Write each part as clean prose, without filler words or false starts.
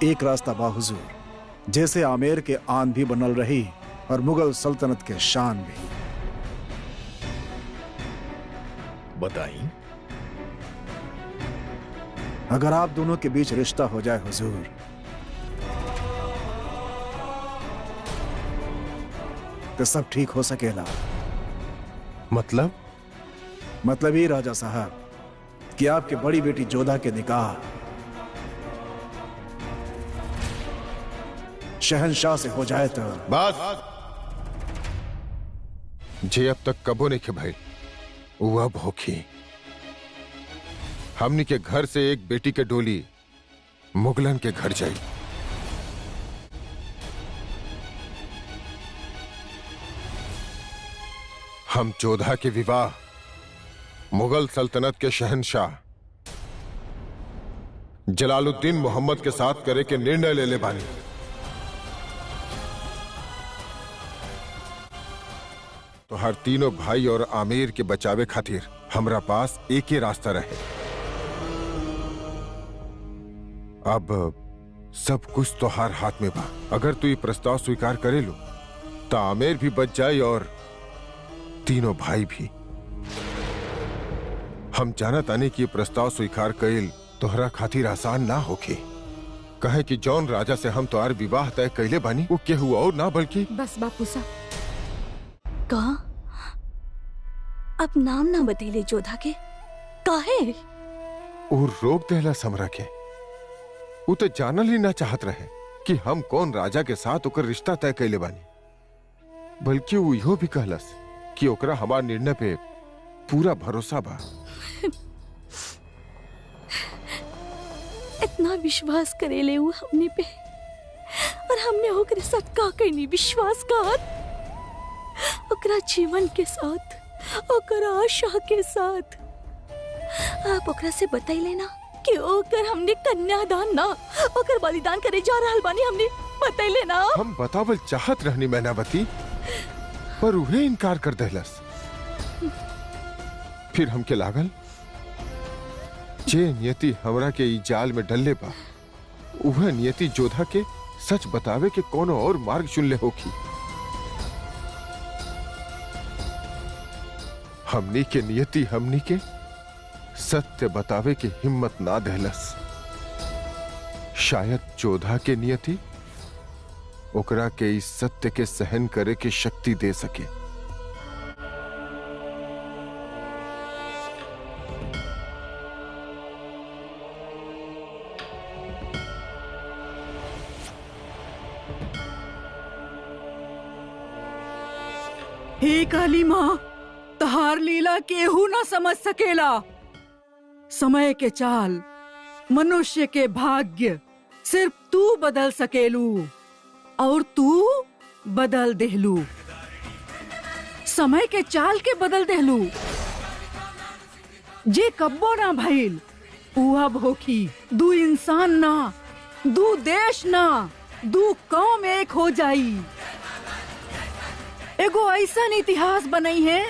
एक रास्ता बा हुजूर, जैसे आमेर के आन भी बनल रही और मुगल सल्तनत के शान भी। बताई। अगर आप दोनों के बीच रिश्ता हो जाए हुजूर, तो सब ठीक हो सकेला। मतलब ही राजा साहब कि आपकी बड़ी बेटी जोधा के निकाह शहंशाह से हो जाए तो बस जे अब तक कबो नहीं के भाई वो अब होखी। हमनी के घर से एक बेटी के डोली मुगलन के घर जाई। हम जोधा के विवाह मुगल सल्तनत के शहंशाह जलालुद्दीन मोहम्मद के साथ करे के निर्णय ले बानी। तो हर तीनों भाई और आमिर के बचावे खातिर हमरा पास एक ही रास्ता रहे। अब सब कुछ तो हर हाथ में बा। अगर तू ये प्रस्ताव स्वीकार करे लो तो आमिर भी बच जाए और तीनों भाई भी। हम जानत आने की प्रस्ताव स्वीकार कइल तोहरा खातिर आसान ना होके। कहे कि जौन राजा से हम तोहार विवाह तय कैले बानी वो केहू और ना बल्कि बस बापू साहब कहा अब नाम ना बदले जोधा के काहे? वो रोक देला समरा के। वो तो जानल ही ना चाहत रहे कि हम कौन राजा के साथ ओकर रिश्ता तय कैले बानी, बल्कि वो इहो भी कहलस कि ओकरा हमार निर्णय पे पूरा भरोसा बा। इतना विश्वास करेले वो हमने पे और हमने ओकरे साथ का कहीं विश्वासघात, ओकरा जीवन के साथ, ओकरा आशा के साथ। आप ओकरा से बताई लेना कि ओकर हमने कन्यादान ना ओकर बलिदान करे जा रहल बानी। हमने बताई लेना। हम बतावल चाहत रहनी मैनावती, पर उहे इनकार कर देहलस। फिर हमके लागल जे नियति हमरा के ई जाल में डलले बा उहे नियति जोधा के सच बतावे के कोनो और मार्ग चुनले होखी। हमनी के नियति हमनी के सत्य बतावे के हिम्मत ना देहलस। शायद जोधा के नियति ओकरा के इस सत्य के सहन करे के शक्ति दे सके। हे काली माँ, तहार लीला केहू ना समझ सकेला। समय के चाल, मनुष्य के भाग्य सिर्फ तू बदल सकेलू और तू बदल देहलू। समय के चाल के बदल देहलू। जे कब्बो ना भइल ऊ अब होखी। दू इंसान ना, दू देश ना, दू कौम एक हो जाई। एगो ऐसा इतिहास बनाई है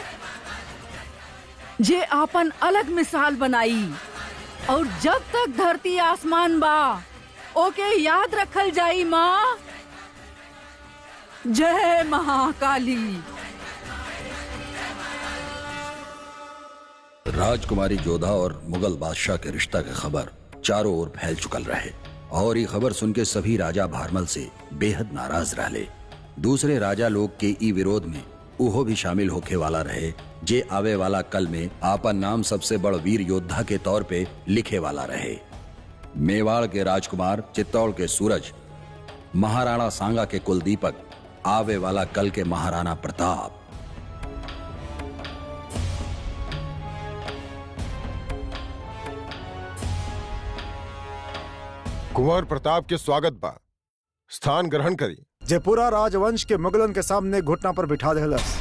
जे आपन अलग मिसाल बनाई और जब तक धरती आसमान बा ओके याद रखल जाई। माँ जय महाकाली। राजकुमारी जोधा और मुगल बादशाह के रिश्ता की खबर चारों ओर फैल चुकल रहे और ये खबर सुन के सभी राजा भारमल से बेहद नाराज रहले। दूसरे राजा लोग के ई विरोध में उहो भी शामिल होके वाला रहे जे आवे वाला कल में आपन नाम सबसे बड़ वीर योद्धा के तौर पे लिखे वाला रहे। मेवाड़ के राजकुमार, चित्तौड़ के सूरज, महाराणा सांगा के कुलदीपक, आवे वाला कल के महाराणा प्रताप। कुंवर प्रताप के स्वागत बा, स्थान ग्रहण करी। जे पूरा राजवंश के मुगलन के सामने घुटना पर बिठा देहलस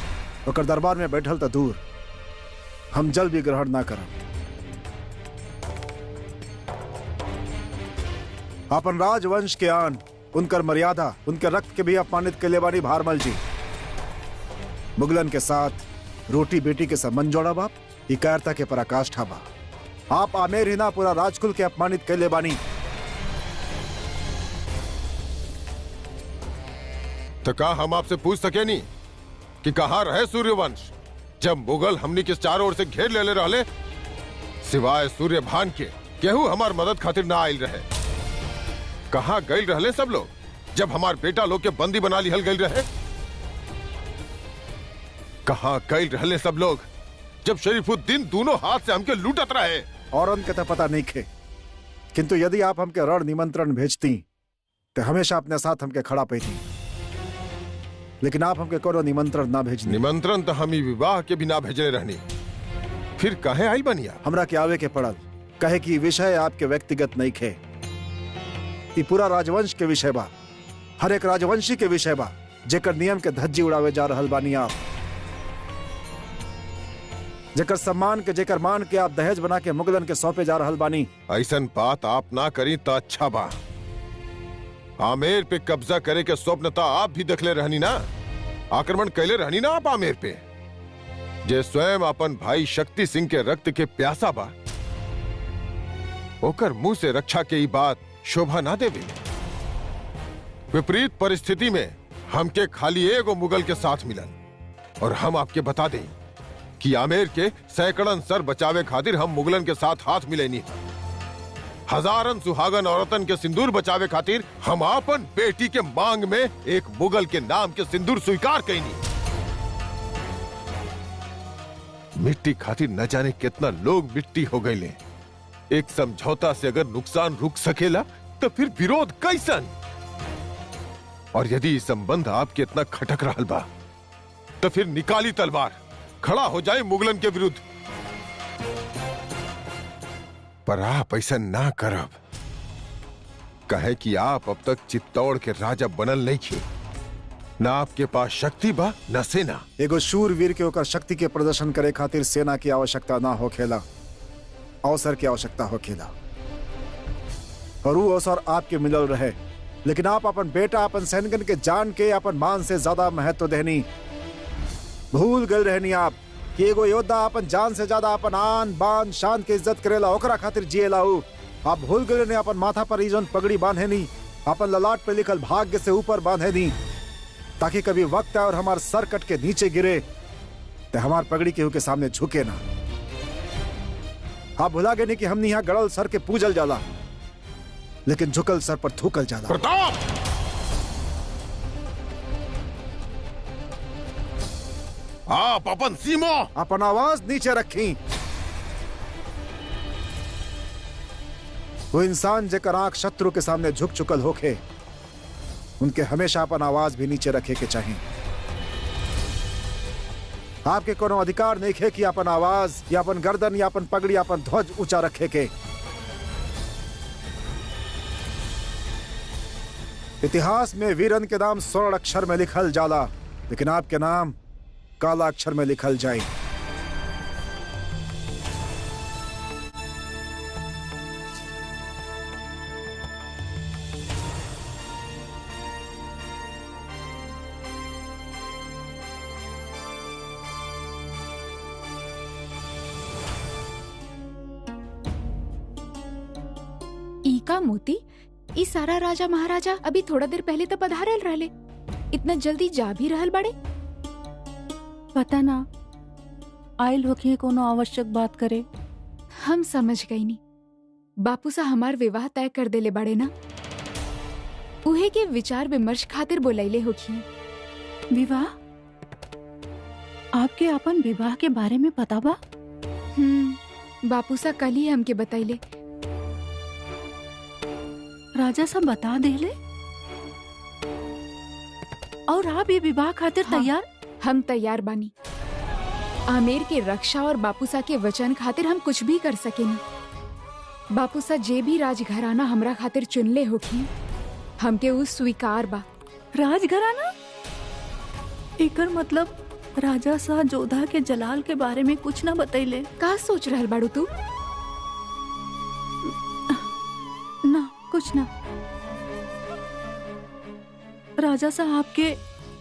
ओकर दरबार में बैठल त दूर, हम जल भी ग्रहण ना करब। अपन राजवंश के आन, उनकर मर्यादा, उनके रक्त के भी अपमानित के बानी भारमल जी। मुगलन के साथ रोटी बेटी के संबंध जोड़ा बाप, ई कायरता के पराकाष्ठा बा। आप आमेर ही ना पूरा राजकुल के अपमानित के बानी। तो का हम आपसे पूछ सके नहीं कि कहाँ रहे सूर्यवंश जब मुगल हमनी के चारों ओर से घेर ले रहले? सिवाय सूर्यभान के केहू हमार मदद खातिर ना आयल रहे। कहाँ गए रहले सब लोग जब हमार बेटा लोग के बंदी बना लिहल गए रहे? कहाँ गए रहले सब लोग जब शरीफुद्दीन दोनों हाथ से हमके लूटत रहे? और उनके तो पता नहीं खे, किंतु यदि आप हमके रण निमंत्रण भेजती तो हमेशा अपने साथ हमके खड़ा पैती, लेकिन आप हमके कोनो निमंत्रण ना भेजनी। निमंत्रण तो हम ही विवाह के भी ना भेजले रहनी, फिर काहे आई बनिया? हमरा के आवे के पड़ल, कहे कि विषय आपके व्यक्तिगत नहीं खे, ये पूरा राजवंश के विषय बा, हर एक राजवंशी के विषय बा, जेकर नियम के धज्जी उड़ावे जा रहल बानी आप, जेकर सम्मान के जेकर मान के आप दहेज बना के मुगलन के सौंपे जा रहल बानी। ऐसन बात आप ना करी तो अच्छा बा। आमेर पे कब्जा करे के स्वप्न तो आप भी देखले रहनी ना, आक्रमण कैले रहनी ना आप आमेर पे, जे स्वयं अपन भाई शक्ति सिंह के रक्त के प्यासा बा, ओकर मुंह से रक्षा के ई बात शोभा ना देवे। विपरीत परिस्थिति में हमके खाली एगो मुगल के साथ मिलन, और हम आपके बता दें कि आमेर के सैकड़न सर बचावे खातिर हम मुगलन के साथ हाथ मिलेनी है। हजारन सुहागन औरतन के सिंदूर बचावे खातिर हम अपन बेटी के मांग में एक मुगल के नाम के सिंदूर स्वीकार कईनी। मिट्टी खातिर न जाने कितना लोग मिट्टी हो गए। एक समझौता से अगर नुकसान रुक सकेला तो फिर विरोध कैसन? और यदि संबंध आपके इतना खटक रहल बा तो फिर निकाली तलवार, खड़ा हो जाए मुगलन के विरुद्ध। पर आप ऐसा ना करब, कहे कि आप अब तक चित्तौड़ के राजा बनल नहीं थे, ना आपके पास शक्ति बा न सेना। एगो शूरवीर के ओकर शक्ति के प्रदर्शन करे खातिर सेना की आवश्यकता ना होखेला, अवसर की आवश्यकता होखेला, और वो अवसर आपके मिलल रहे, लेकिन आप अपन बेटा अपन सैनिकन के जान के अपन मान से ज्यादा महत्व देनी भूल गए रहनी आप कि एगो योद्धा अपन जान से ज्यादा अपन आन बान शान के इज्जत करेला, ओकरा खातिर जिएला। आप भूल गए रहनी अपन माथा पर इजन पगड़ी बांधे नी, अपन ललाट पे लिखल भाग्य से ऊपर बांधे नी, ताकि कभी वक्त आए और हमार सर कट के नीचे गिरे तो हमार पगड़ी केहू के सामने झुके ना। आप भुला गए नहीं कि हमने यहाँ गड़ल सर के पूजल जाला, लेकिन झुकल सर पर थूकल जाला। प्रताप! आप अपन सीमा, अपन आवाज नीचे रखी। वो इंसान जेकर आंख शत्रु के सामने झुक चुकल होखे, उनके हमेशा अपन आवाज भी नीचे रखे के चाहिए। आपके कोनो अधिकार नहीं है कि अपन आवाज या अपन गर्दन या अपन पगड़ी या अपन ध्वज ऊंचा रखे के। इतिहास में वीरन के नाम स्वर्ण अक्षर में लिखल जाला, लेकिन आपके नाम काला अक्षर में लिखल जाए। ईका मोती, ई सारा राजा महाराजा अभी थोड़ा देर पहले तो पधारल रहले, इतना जल्दी जा भी रहल बड़े? पता ना, आयल होखिए कोनो आवश्यक बात करे। हम समझ गई नी, बापू सा हमार विवाह तय कर देले बड़े ना, उहे के विचार विमर्श खातिर बोलैले होखिए। विवाह? आपके अपन विवाह के बारे में पता बा? बापू सा कल ही हमके बतैले। राजा सब बता देले? और आप ये विवाह खातिर तैयार? हम तैयार बानी। आमेर के रक्षा और बापूसा के वचन खातिर हम कुछ भी कर सकेनी। बापूसा जे भी राजघराना हमरा खातिर चुनले होखी, हमके उ स्वीकार बा। राजघराना? एकर मतलब राजा शाह जोधा के जलाल के बारे में कुछ ना बतैले? का सोच रहल बाड़ू तू? ना, कुछ ना। राजा साहब आपके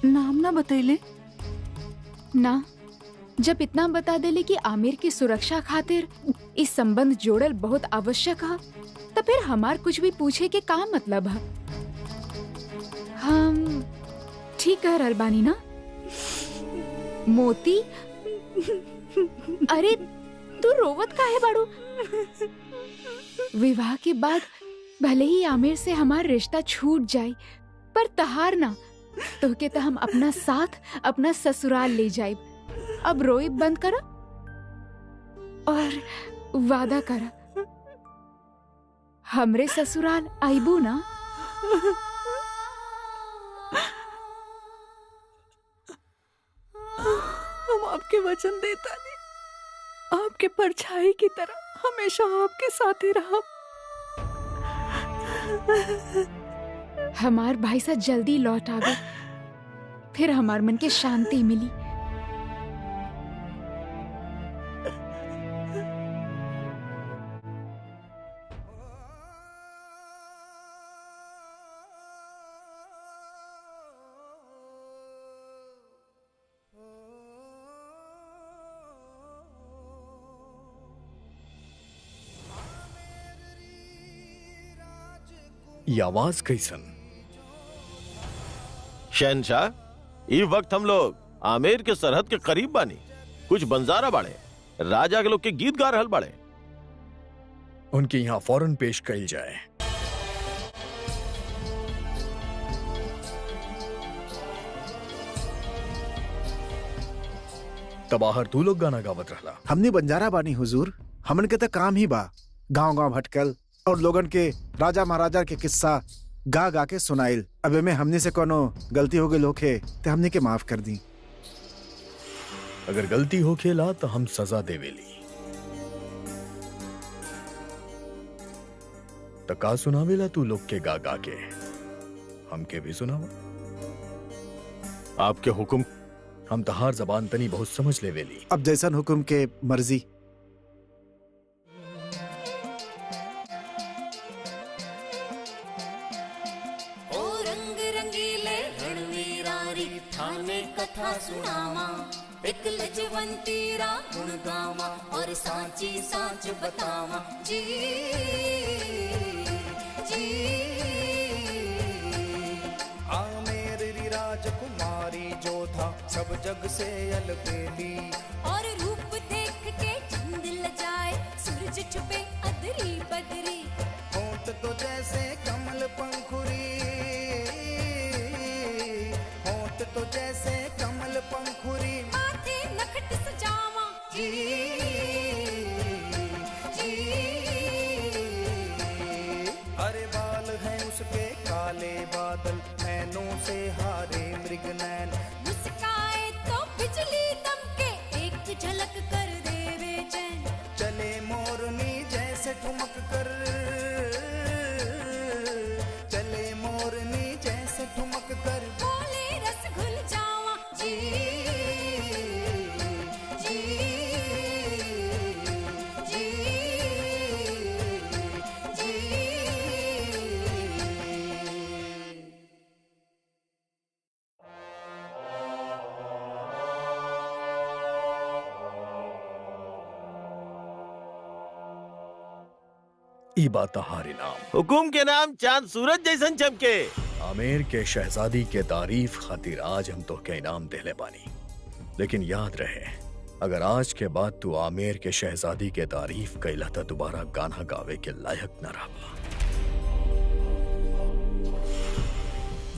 नाम ना बतैले? ना, जब इतना बता देले कि आमिर की सुरक्षा खातिर इस संबंध जोड़ल बहुत आवश्यक है, तो फिर हमार कुछ भी पूछे के का मतलब है? हम ठीक कह रहल बानी ना मोती? अरे तू रोवत काहे बाड़ू? विवाह के बाद भले ही आमिर से हमार रिश्ता छूट जाए, पर तहार ना, तोहके तो हम अपना साथ अपना ससुराल ले जाए। अब रोइब बंद करा और वादा करा हमरे ससुराल आइबू ना? हम आपके वचन देता नहीं, आपके परछाई की तरह हमेशा आपके साथ ही रहा। हमार भाई सा जल्दी लौट आवे, फिर हमार मन के शांति मिली। ये आवाज कैसन? शहनशाह, इस वक्त हम लोग आमेर के सरहद के करीब बानी। कुछ बंजारा बाड़े, राजा के लोग के गीत गा रहल बाड़े। उनके यहाँ फौरन पेश कइल जाए। तबाहर तू लोग गाना गावत रहला। हमने बंजारा बानी हुजूर, हमन के तो काम ही बा गांव गांव भटकल और लोगन के राजा महाराजा के किस्सा गा गा के सुनाइल। अब में हमने से कोनो गलती हो गई होखे ते हमने के माफ कर दी। अगर गलती हो खेला तो हम सजा देवेली। तो का सुनावेला तू लोग के गा गा के? हमके भी सुनावा। आपके हुक्म। हम तहार जबान तनी बहुत समझ लेवेली। अब जैसन हुक्म के मर्जी। कथा सुनावा, एक लजवंती रा गुण गावा और सांची सांच बतावा। जी जी आमेर री राजकुमारी जो था सब जग से अलबेली, और रूप देख के चंद लजाए सूरज छुपे अदरी बदरी। होंठ तो जैसे कमल पंखुरी, होंठ तो जैसे कमल पंखुरी, माथे नखट सजावा। जी जी हरे बाल हैं उसके काले बादल, नैनों से हारे मृग नैन। मुस्काए तो बिजली दमके एक झलक कर देवे चैन। चले मोरनी जैसे ठुमक कर, चले मोरनी जैसे ठुमक कर, बोले रस घुल जावा। जी जी जी जी ई बात तहारी नाम। हुकुम के नाम चांद सूरज जैसन चमके। आमेर के शहजादी के तारीफ खातिर आज हम तो के इनाम देले बानी, लेकिन याद रहे अगर आज के बाद तू आमेर के शहजादी के तारीफ कैला तो दोबारा गाना गावे के लायक न रहा।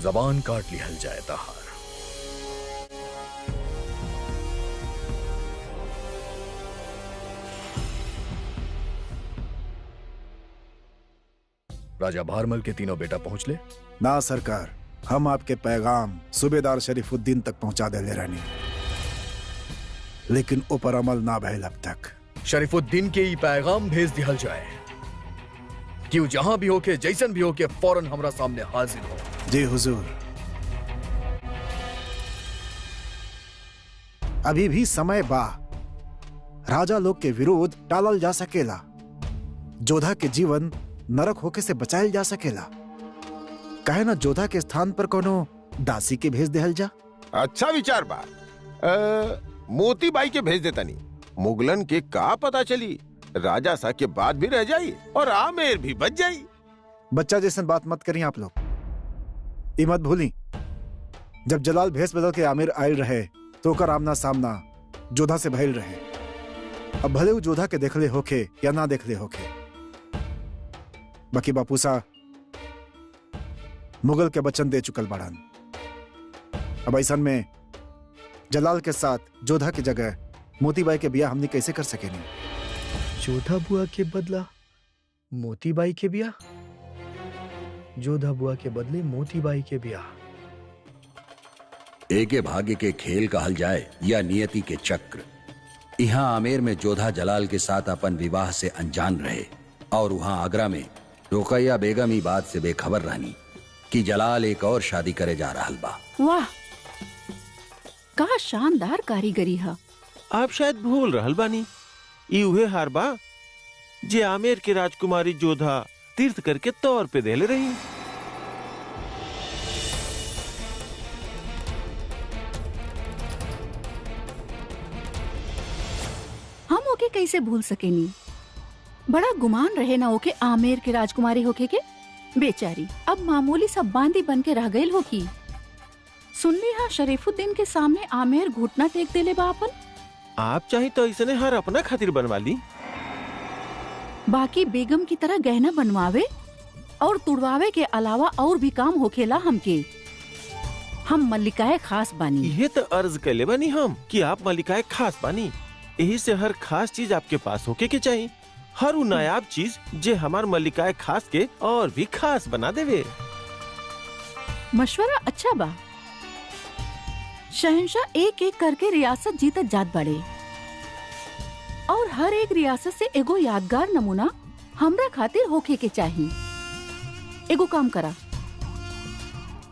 जबान काट लिहल जाए तहार। राजा भारमल के तीनों बेटा पहुंच ले? ना सरकार, हम आपके पैगाम सूबेदार शरीफुद्दीन तक पहुंचा दे ले रहनी, लेकिन ऊपर अमल ना भइल अब तक। शरीफुद्दीन के ई पैगाम भेज दिहल जाए कि वो जहां भी हो के जैसन भी हो के फौरन हमरा सामने हाजिर हो। जी हुजूर। अभी भी समय बा, राजा लोग के विरोध टालल जा सकेला, जोधा के जीवन नरक होके से बचायल जा सकेला। कहे ना जोधा के स्थान पर कोनो दासी के भेज देहल जा। अच्छा विचार बा। मोती बाई के भेज देता नहीं, मुगलन के का पता चली राजा सा के बाद भी रह जाई और आमेर भी बच जाई। बच्चा जैसन बात मत करिए आप लोग, ये मत भूली जब जलाल भेस बदल के आमिर आयल रहे तो ओकर आमना सामना जोधा से भइल रहे। अब भले वो जोधा के देखले होखे या ना देखले होखे, बाकी बापूसा मुगल के वचन दे चुकल बाड़न। अब ऐसन में जलाल के साथ जोधा की जगह मोतीबाई के बियाह हमने कैसे कर सकेनी? जोधा बुआ के बदला मोतीबाई के ब्याह, जोधा बुआ के बदले मोतीबाई के ब्याह। एके भाग्य के खेल कहल जाए या नियति के चक्र। यहाँ आमेर में जोधा जलाल के साथ अपन विवाह से अनजान रहे और वहां आगरा में रुकैया बेगम ही बात से बेखबर रहनी कि जलाल एक और शादी करे जा रहा बा। वाह, का शानदार कारीगरी है। आप शायद भूल रहल बानी, ई उहे हार बा जे आमेर के राजकुमारी जोधा तीर्थ करके तौर पे देले रही। हम ओके कैसे भूल सकेनी? बड़ा गुमान रहे ना ओके आमेर के राजकुमारी होके के। बेचारी अब मामूली सब बांदी बन के रह गई होगी। सुन ली हाँ, शरीफुद्दीन के सामने आमेर घुटना टेक देले बा अपन। आप चाहे तो इसने हर अपना खातिर बनवा ली, बाकी बेगम की तरह गहना बनवावे और तुड़वावे के अलावा और भी काम होखेला हमके। हम मल्लिकाए खास बानी। ये तो अर्ज कैले बानी हम कि आप मल्लिकाए खास बानी, यही से हर खास चीज आपके पास होके के चाहिए। हर वो नायाब चीज जे हमार मल्लिकाए खास के और भी खास बना देवे। मशवरा अच्छा बा। शहंशाह एक एक करके रियासत जीतत जात बड़े और हर एक रियासत से एगो यादगार नमूना हमरा खातिर होके के चाहिए। एगो काम करा,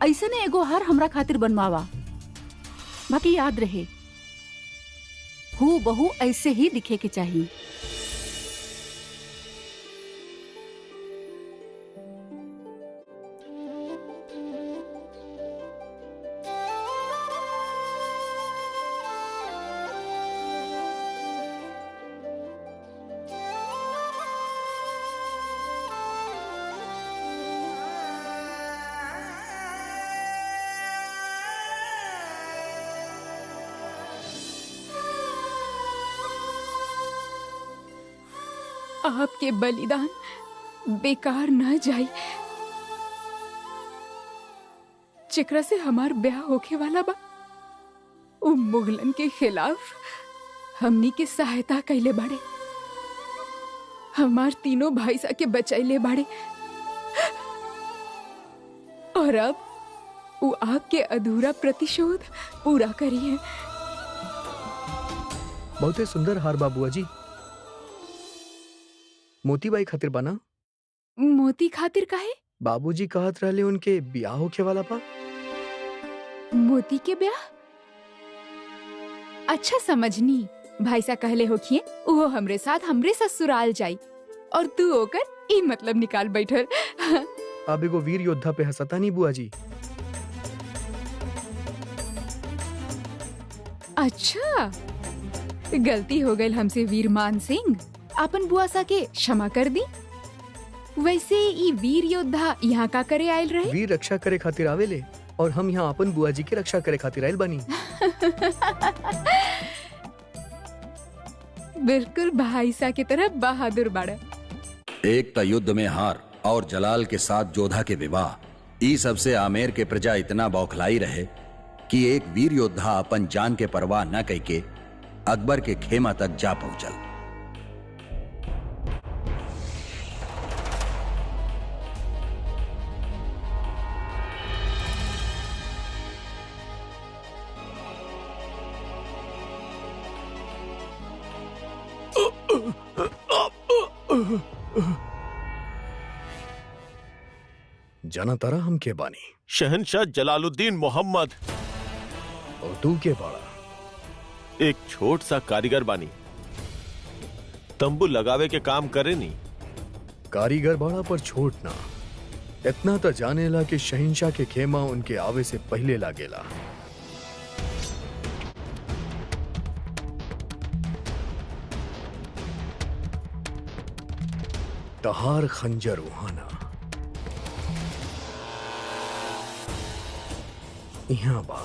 ऐसे ने एगो हार हमरा खातिर बनवावा। बाकी याद रहे, हू बहू ऐसे ही दिखे के चाहिए। आपके बलिदान बेकार न जाए, जेकरा से हमार ब्याह होके वाला बा उ मुगलन के खिलाफ हमनी के सहायता कैले बाड़े, हमार तीनों भाई सा के बचैले बाड़े और अब वो आपके अधूरा प्रतिशोध पूरा करिए। बहुते सुंदर हार बा बुआ जी। मोतीबाई खातिर बना? मोती खातिर काहे? बाबूजी कहत रहले उनके ब्याह होके वाला बा। मोती के ब्याह? अच्छा समझनी, भाई सा कहले होखिए वो हमरे साथ हमरे ससुराल जाई और तू होकर ई मतलब निकाल बैठर। अब एगो वीर योद्धा पे हंसता नहीं बुआ जी। अच्छा, गलती हो गई हमसे वीर मान सिंह, अपन बुआ सा के क्षमा कर दी। वैसे ई वीर योद्धा यहाँ का करे आयल रहे? वीर रक्षा करे खातिर आवेले और हम यहाँ अपन बुआ जी के रक्षा करे खातिर आयल बानी। बिल्कुल भाई सा की तरह बहादुर बाड़ा। एक त युद्ध में हार और जलाल के साथ जोधा के विवाह, ई सबसे आमेर के प्रजा इतना बौखलाई रहे कि एक वीर योद्धा अपन जान के परवाह न करके अकबर के खेमा तक जा पहुंचल। जाना तारा हम के बानी? शहनशाह जलालुद्दीन मोहम्मद। और तू के बाड़ा? एक छोट सा कारीगर बानी, तंबू लगावे के काम करे नी। कारीगर बाड़ा पर छोट ना, इतना तो जानेला कि शहनशाह के खेमा उनके आवे से पहले लागेला। तहार खंजर उहाना यहाँ बा।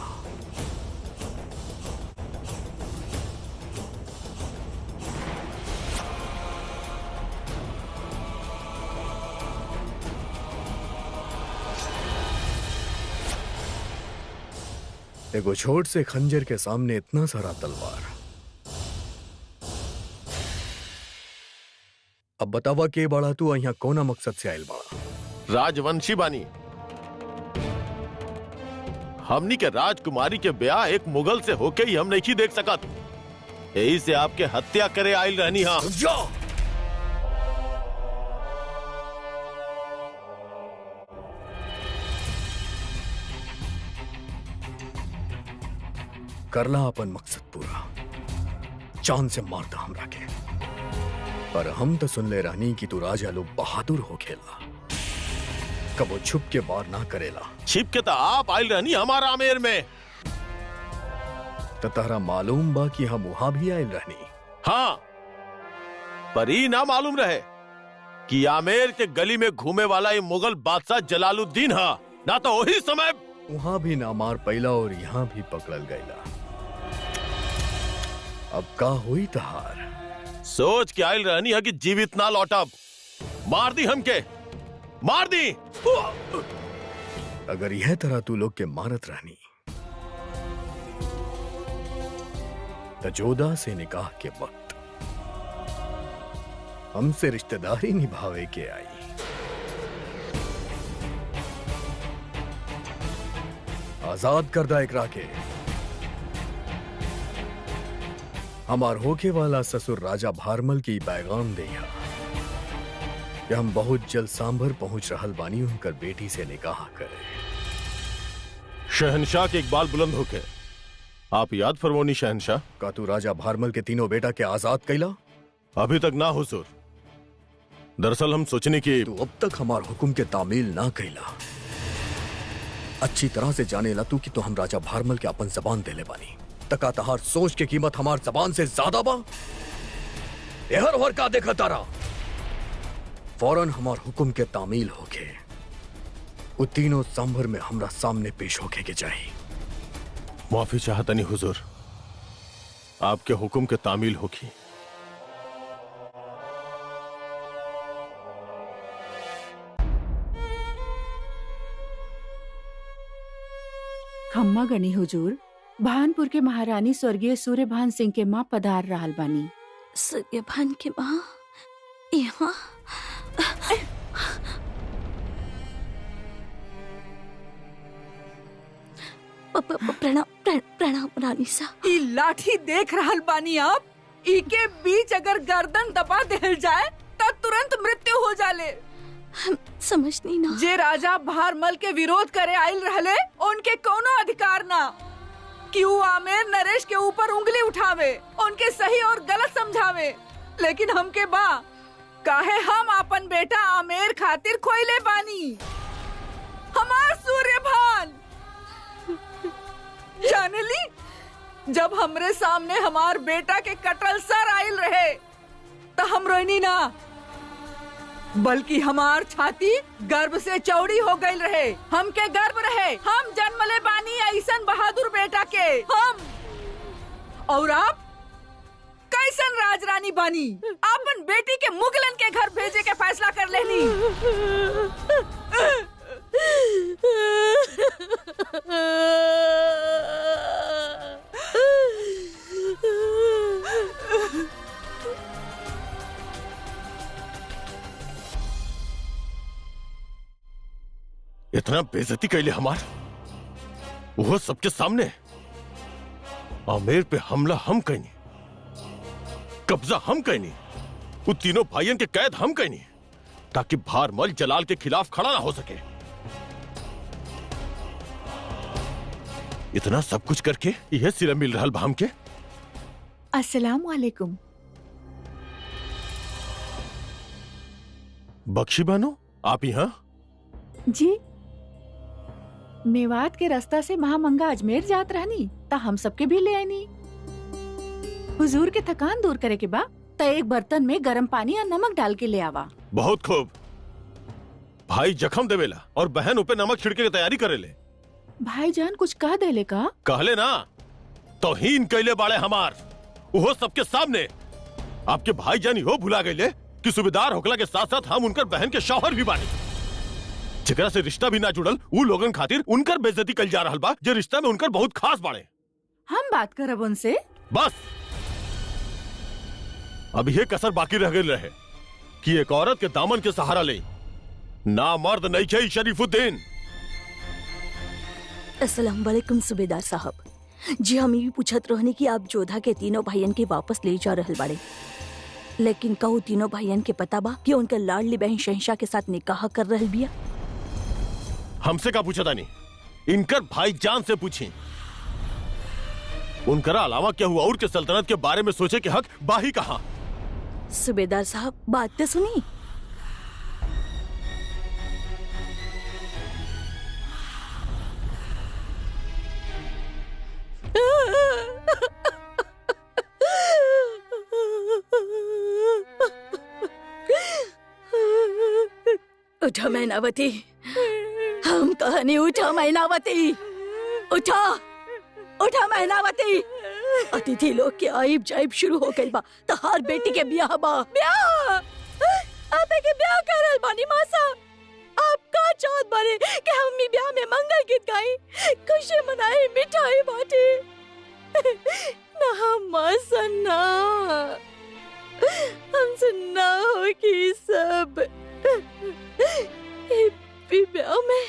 एगो छोट से खंजर के सामने इतना सारा तलवार। अब बतावा के बड़ा तू यहाँ कोना मकसद से आयल बड़ा? राजवंशी बानी। हमनी के राजकुमारी के ब्याह एक मुगल से होके ही हम नहीं देख सकत, यही से आपके हत्या करे आयल रहनी। हाँ करला अपन मकसद पूरा, चांद से मारता हमरा के। पर हम तो सुन ले रहनी कि तू राजा लोग बहादुर हो खेला, कबो छुप के वार ना करेला। छिप के तो आप आयल रहनी हमारा आमेर में। तो तहरा मालूम बा कि हम वहां भी आयल रहनी? हाँ, पर ही ना मालूम रहे कि आमेर के गली में घूमे वाला ये मुगल बादशाह जलालुद्दीन हा। ना तो वही समय वहां भी ना मार पैला और यहाँ भी पकड़ल गईला। अब का हुई तहार? सोच के आयल रहनी है कि जीवित ना लौटब। मार दी हमके, मार दी। अगर यह तरह तू लोग के मारत रहनी तो जोधा से निकाह के वक्त हमसे रिश्तेदारी निभावे के आई। आजाद कर दा एकरा के। हमार होके वाला ससुर राजा भारमल की पैगाम दिया कि हम बहुत जल्द सांभर पहुंच रहल बानी उनकर बेटी से निकाह करे। शहनशाह के इकबाल बुलंद होके आप याद फरमोनी शहनशाह। का तू राजा भारमल के तीनों बेटा के आजाद कैला? अभी तक ना हुजूर। दरअसल हम सोचने की तू अब तक हमार हुक्म के तामील ना कैला। अच्छी तरह से जाने ला तू कि तो हम राजा भारमल के अपन जबान देले बानी। तका तहार सोच की कीमत हमार जबान से ज्यादा बा। एहर और का देखा तारा? फौरन हमार हुक्म के तामील होके वो तीनों सांभर में हमरा सामने पेश होके के चाहिए। माफी चाहता नहीं हुजूर, आपके हुक्म के तामील होगी। खम्मा गणी हुजूर, भानपुर के महारानी स्वर्गीय सूर्यभान सिंह के माँ पधार रहल बानी। सूर्यभान के माँ यहाँ? प्रणाम रानी सा। ई लाठी देख रहल बानी आप? इके बीच अगर गर्दन दबा देल जाए तो तुरंत मृत्यु हो जाले। हम समझ नहीं ना। जे राजा भारमल के विरोध करे आयल रहले उनके कोनो अधिकार ना कि वो आमेर नरेश के ऊपर उंगली उठावे, उनके सही और गलत समझावे। लेकिन हमके बा काहे हम अपन बेटा आमेर खातिर खोइले बानी। हमार सूर्यभान जाने ली, जब हमरे सामने हमार बेटा के कटल सर आयल रहे तो हम रोइनी ना, बल्कि हमार छाती गर्व से चौड़ी हो गई रहे। हमके गर्व रहे हम जन्मले बानी ऐसन बहादुर बेटा के। हम और आप कैसन राजरानी बानी, अपन बेटी के मुगलन के घर भेजे के फैसला कर लेनी। इतना बेइज्जती कैले हमार, वो सबके सामने। आमेर पे हमला हम कहनी, कब्जा हम कहनी, वो तीनों भाइयों के कैद हम कहनी, ताकि भारमल जलाल के खिलाफ खड़ा ना हो सके। इतना सब कुछ करके यह सिरा मिल रहा भाम के। अस्सलाम वालेकुम। बख्शी बानो, आप यहाँ? जी, मेवात के रास्ता से महामंगा अजमेर जात रहनी ता हम सबके भी ले आईनी। हुजूर के थकान दूर करे के बाद ता एक बर्तन में गर्म पानी और नमक डाल के ले आवा। बहुत खूब। भाई जख्म देवेला और बहन ऊपर नमक छिड़के की तैयारी करेले। भाईजान कुछ कह देले का? कहले ना, तौहीन कैले बाड़े हमार, वो सबके सामने। आपके भाईजान हो भुला गए कि सूबेदार होकला के साथ साथ हम उनकर बहन के शौहर भी बानी, जेकरा से रिश्ता भी ना जुड़ल। उ लोगन खातिर उनकर बेइज्जती कल जा रहल बा, जो रिश्ता में उनकर बहुत खास बाड़े। हम बात करब उनसे। बस अब ये कसर बाकी रह गई रहे कि एक औरत के दामन के सहारा ले। ना मर्द नहीं खे शरीफुद्दीन। अस्सलाम वालेकुम सूबेदार साहब जी। हम ये पूछत रहने कि आप जोधा के तीनों भाइयन के वापस ले जा रहल बाड़े, लेकिन कहू तीनों भाइयन के पता बा कि उनका लाडली बहन शहंशाह के साथ निकाह कर रहल बिया? हमसे का पूछा था नहीं, इनकर भाईजान से पूछी। उनकरा अलावा क्या हुआ और के सल्तनत के बारे में सोचे के हक बाही कहा? सूबेदार साहब बात तो सुनी। उठा मैनावती, हम कहानी उठा मैनावती, उठा उठा मैनावती। अतिथि लोग के आइब जाइब शुरू हो गइल बा। तहार बेटी के ब्याह बा। ब्याह? आपे के ब्याह करल बानी मासा? आप का चाहत बारे कि हम भी ब्याह में मंगल गीत गाई, खुशी मनाई, मिठाई बांटी? ना मासा ना, हमसे ना हो कि सब ब्याह में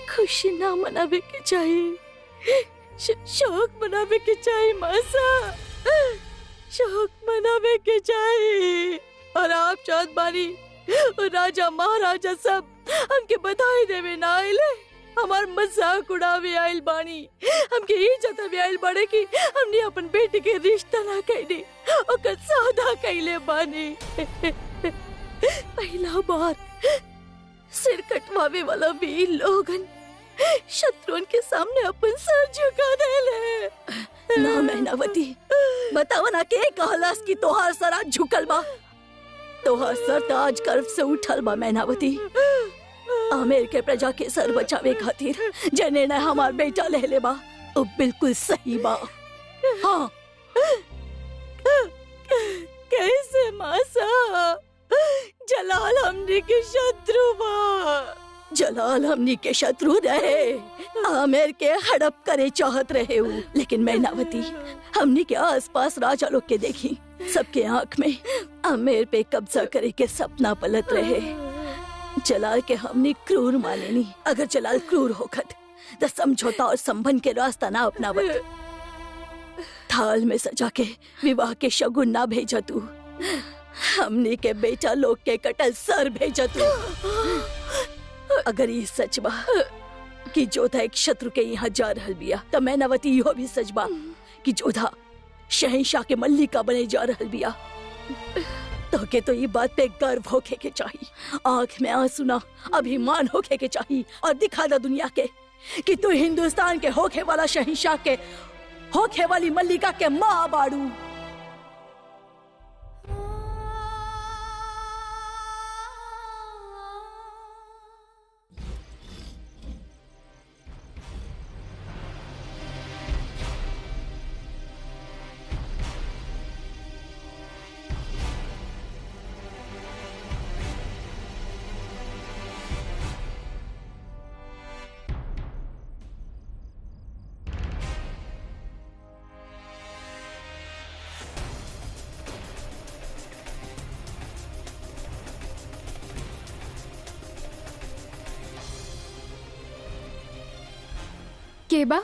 खुशी ना मनावे के चाहिए, शौक मनावे के चाहिए मासा, शौक मनावे के चाहिए। और आप चाँद बारी और राजा महाराजा सब हमके बधाई देवे ना आइले, हमार मजाक उड़ावे आइल बानी, हमके इज्जत भी आइल बाड़े कि हमने अपन बेटी के रिश्ता ना कैली, ओकर सौदा कैले बानी। पहला बार सिर कटवावे वाला भी लोगन शत्रुओं के सामने अपन सर झुका देले। ना मैनावती, बतावा ना के कहलास कि तोहार सर आज झुकल बा? तोहार सर तो आज गर्व से उठल बा मैनावती। आमेर के प्रजा के सर बचावे खातिर जे निर्णय हमार बेटा ले ले बा, वो बिल्कुल सही बा। हाँ। कैसे मासा? जलाल हमनी के शत्रु बा। जलाल हमनी के शत्रु रहे, आमेर के हड़प करे चाहत रहे हूँ, लेकिन मैनावती हमनी के आसपास राजा लोग के देखी, सबके आंख में आमेर पे कब्जा करे के सपना पलट रहे। जलाल के हमनी क्रूर माने नहीं। अगर जलाल क्रूर होखत तो समझौता और संबंध के रास्ता ना अपनावत, थाल में सजा के विवाह के शगुन ना भेजा तू, हमनी के बेटा लोग के कटल सर भेजा तू। अगर ये सच बा कि जोधा एक शत्रु के यहाँ जा रहल बिया, तो मैनावती यो भी सच बा कि जोधा शहंशाह के मल्लिका बने जा रहल बिया। तो के तो ये बात पे गर्व होके के चाहिए, आंख में आंसू ना अभिमान होके के चाहिए, और दिखा दा दुनिया के कि तू हिंदुस्तान के होके वाला शहंशाह के होके वाली मल्लिका के माँ बाड़ू। केबा?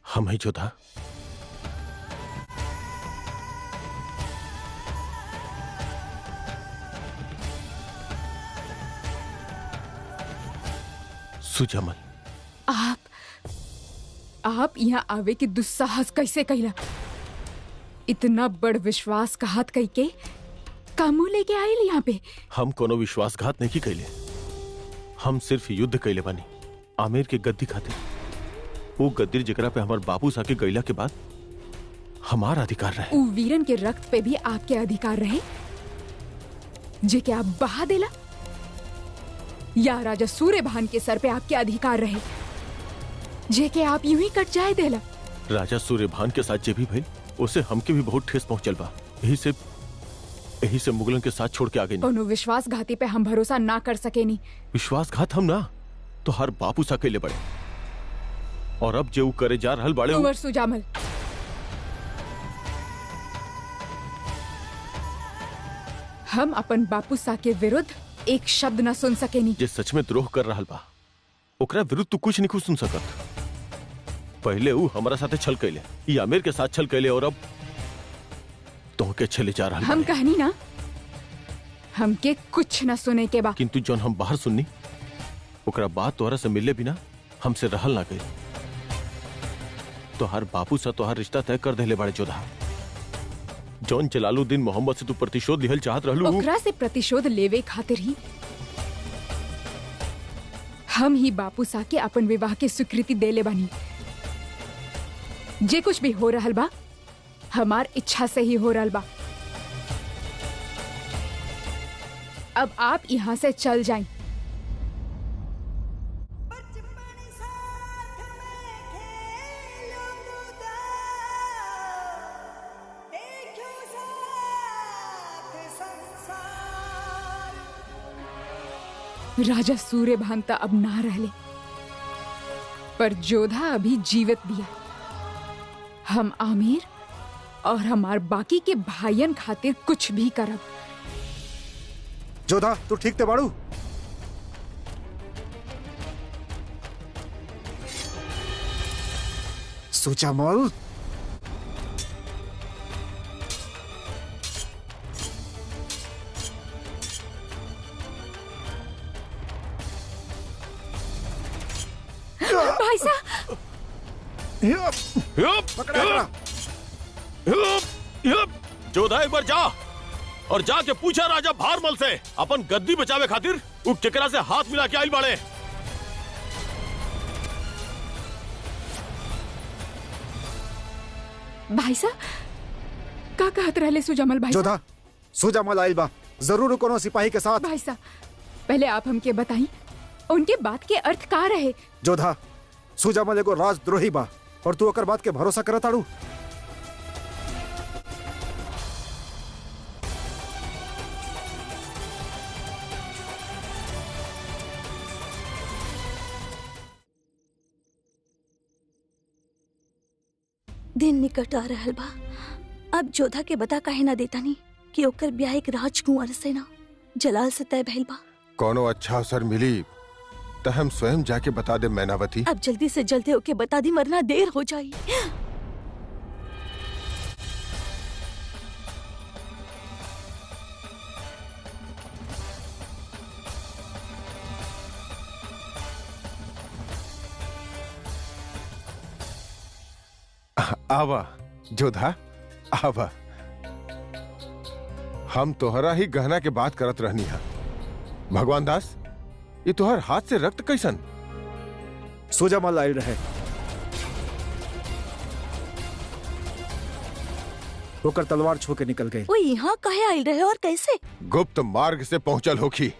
हम ही जोधा। सुजमल, आप यहाँ आवे के दुस्साहस कैसे कैला? इतना बड़ विश्वासघात कई के कामू लेके आये यहाँ पे? हम कोनो विश्वासघात नहीं कैले, हम सिर्फ युद्ध कैले बानी। आमिर के गद्दी खातिर, वो गद्दी जकरा पे हमार बापू सा के गैला के बाद हमारा अधिकार रहे। उ वीरन के रक्त पे भी आपके अधिकार रहे जे के आप बहा देला, या राजा सूर्यभान के सर पे आपके अधिकार रहे जे के आप यूं ही कट जाए देला। राजा सूर्यभान के साथ जे भी भइल उसे हमके भी बहुत ठेस पहुंचल बा। यही से मुगलन के साथ छोड़ के आ गई। कोनो विश्वासघाती पे हम भरोसा ना कर सके नी। विश्वासघात हम ना तो हर बापू सा के ले बड़े, और अब जो करे जा रहल बड़े कुंवर सुजामल, हम अपन बापू सा के विरुद्ध एक शब्द ना सुन सके नी। जे सच में द्रोह कर रहल बा ओकरा विरुद्ध तू कुछ नहीं सुन सकत। पहले वो हमारा साथे छल कैले, ये आमिर के साथ छल कैले, और अब तो के छले जा रहा। हम कहनी ना हमके कुछ न सुने के बा। किंतु जौन हम बाहर सुननी ओकरा बात तोहरा से मिले बिना हमसे रहल ना गई। तोहार बापू सा तोहार रिश्ता तय कर देले बड़े जोधा। जौन जलालुद्दीन मोहम्मद से तू प्रतिशोध लिहल चाहत रहलू, ओकरा से प्रतिशोध लेवे खातिर ही हम ही बापू सा के अपन विवाह के स्वीकृति देले बानी। जे कुछ भी हो रहल बा हमार इच्छा से ही हो रहल बा। अब आप यहाँ से चल जाएं। राजा सूर्यभान ता अब ना रहले, पर जोधा अभी जीवित बिया। हम आमिर और हमार बाकी के भाइयन खातिर कुछ भी करब। जोधा तू ठीक ते बाड़ू? सुजामल, भाई साहब जोधा एक बार जा और जाके पूछा राजा भारमल से अपन गद्दी बचावे खातिर उ केकरा से हाथ मिला के आइल बाड़े। भाई साहब का कहत रहले सुजामल भाई? जोधा सुजामल आइल बा, जरूर कोनो सिपाही के साथ। भाई साहब पहले आप हमके बताई उनके बात के अर्थ का रहे? जोधा सुजामल एगो राजद्रोही बा और तू ओकर बात के भरोसा करत आड़ू? दिन निकट आ रहल बा। अब जोधा के बता काहे ना देता नहीं कि ओकर ब्याह एक राजकुंवर से ना जलाल से तय भइल बा। कोनो अच्छा अवसर मिली तो हम स्वयं जाके बता दे मैनावती। अब जल्दी से जल्दी ओके बता दी, वरना देर हो जाई। आवा जोधा आवा, हम तोहरा ही गहना के बात करत रहनी है। भगवान दास ये तोहर हाथ से रक्त कैसन? सुजामल आइल रहे, होकर तलवार छू के निकल गए। वो यहाँ काहे आइल रहे और कैसे? गुप्त मार्ग से पहुंचल होखी,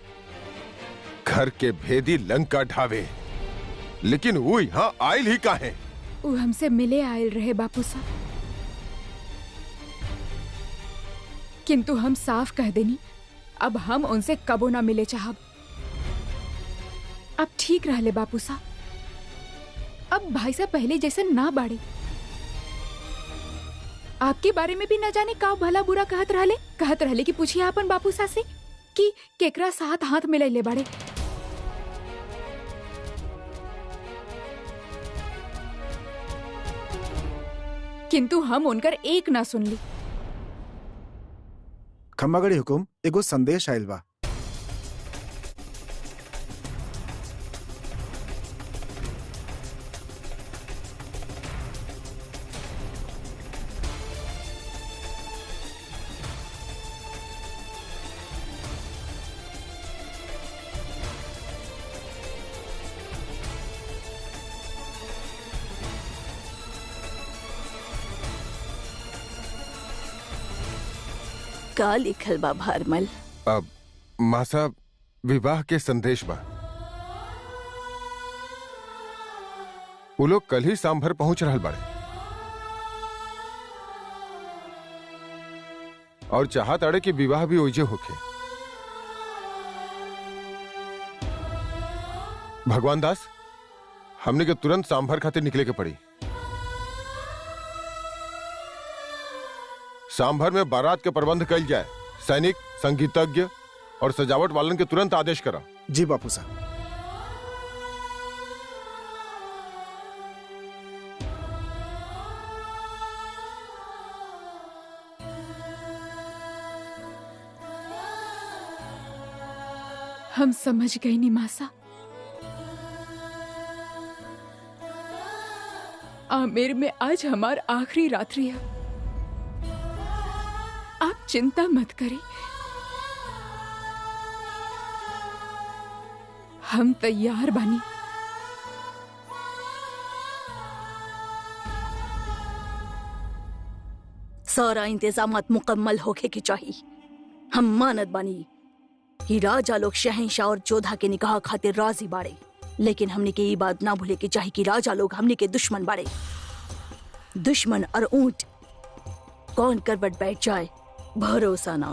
घर के भेदी लंका ढावे, लेकिन वो यहाँ आइल ही काहे? वो हमसे मिले आयल रहे बापू साहब, किंतु हम साफ कह देनी अब हम उनसे कबो ना मिले चाहब। अब ठीक रहले बापू साहब, अब भाई साहब पहले जैसे ना बाड़े। आपके बारे में भी न जाने का भला बुरा कहत रहले कि पूछिए अपन बापू साहब से कि केकरा साथ हाथ मिलैले बाड़े। किंतु हम उनकर एक ना सुन ली। खम्मागड़ी हुकुम एगो संदेश आइल बा। का लिखल बा भारमल? अब माँ साहब विवाह के संदेश बा। वो लोग कल ही सांभर पहुंच रहल बाड़े और चाहत अड़े कि विवाह भी ओइजे होखे। भगवान दास, हमने के तुरंत सांभर खातिर निकले के पड़ी। सांभर में बारात के प्रबंध कइल जाए। सैनिक, संगीतज्ञ और सजावट वालन के तुरंत आदेश करा। जी बापू साहब। हम समझ गए निमासा। आमेर में आज हमार आखिरी रात्रि है। आप चिंता मत करें, हम तैयार बानी। सारा इंतजामात मुकम्मल होके के चाहिए। हम मानत बानी कि राजा लोग शहंशाह और जोधा के निकाह खातिर राजी बाड़े, लेकिन हमने के ये बात ना भूले की चाहिए कि राजा लोग हमने के दुश्मन बाड़े। दुश्मन और ऊंट कौन करवट बैठ जाए भरोसा ना।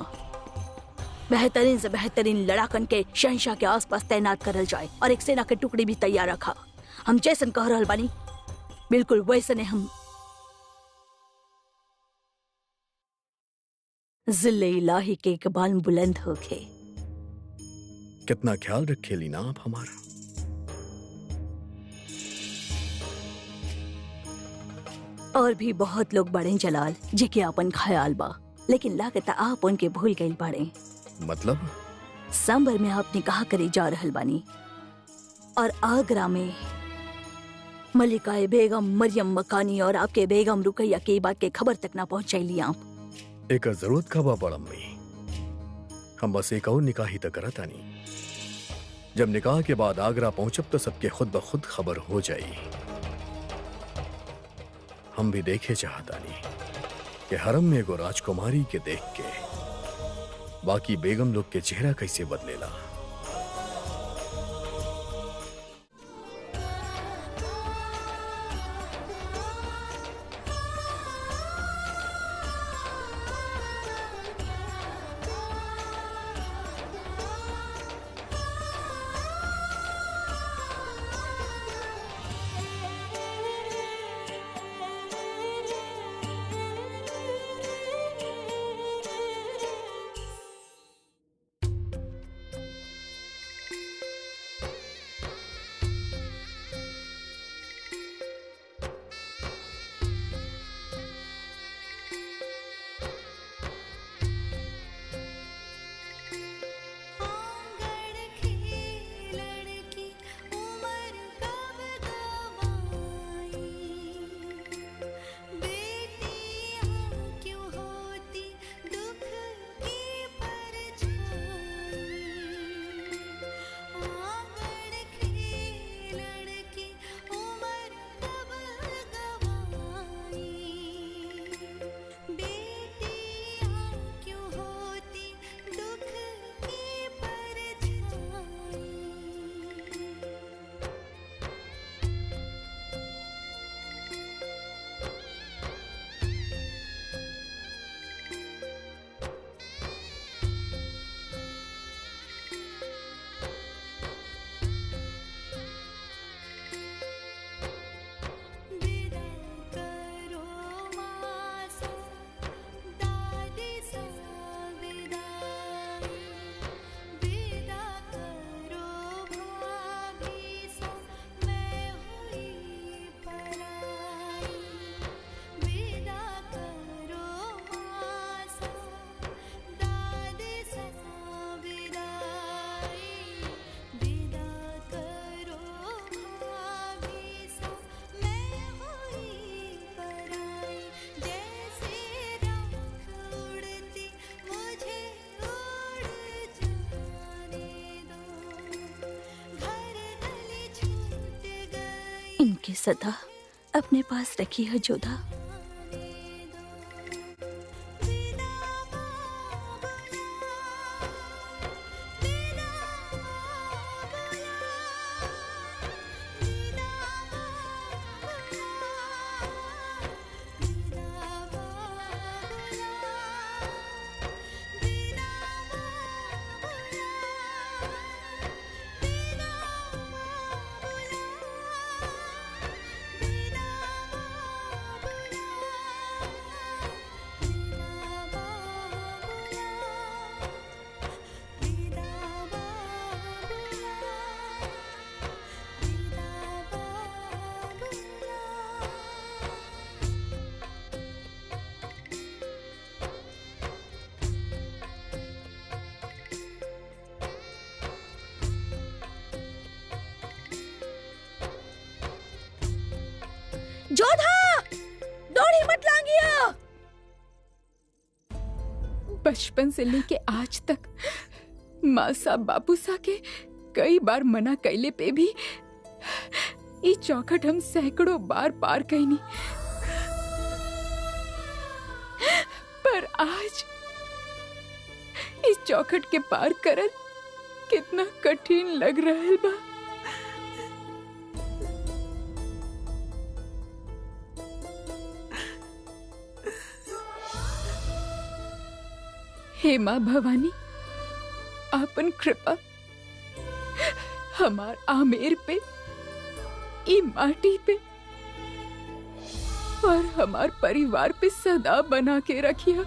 बेहतरीन से बेहतरीन लड़ाकन के शहंशाह के आसपास तैनात करल जाए और एक सेना के टुकड़ी भी तैयार रखा। हम जैसन कह रहल बानी बिल्कुल वैसने हम जिले इलाही के इकबाल बुलंद होके। कितना ख्याल रखे लीना आप हमारा। और भी बहुत लोग बड़े जलाल जेके अपन ख्याल बा, लेकिन लागत आप उनके भूल गए बड़े। मतलब सांबर में आपने कहा करे जा रहल बानी और आगरा में मलिकाए बेगम मरियम मकानी और आपके बेगम रुकैया की बात के खबर तक ना पहुंचाई आप। एक जरूरत खबा बड़म्मी, हम बस एक और निकाह ही तक करता नहीं। जब निकाह के बाद आगरा पहुंचब तो सबके खुद ब खुद खबर हो जाई। हम भी देखे चाहता नहीं कि हरम में एगो राजकुमारी के देख के बाकी बेगम लोग के चेहरा कैसे बदलेला। इनकी सदा अपने पास रखी है जोधा। जोधा, दौड़ी मत लांगिया। बचपन से लेके आज तक माँ साहब बापू सा के कई बार मना कैले पे भी ये चौखट हम सैकड़ों बार पार कैनी, पर आज इस चौखट के पार करल कितना कठिन लग रहल बा। हे माँ भवानी, आपन कृपा हमार आमेर पे, ई माटी पे और हमार परिवार पे सदा बना के रखिया।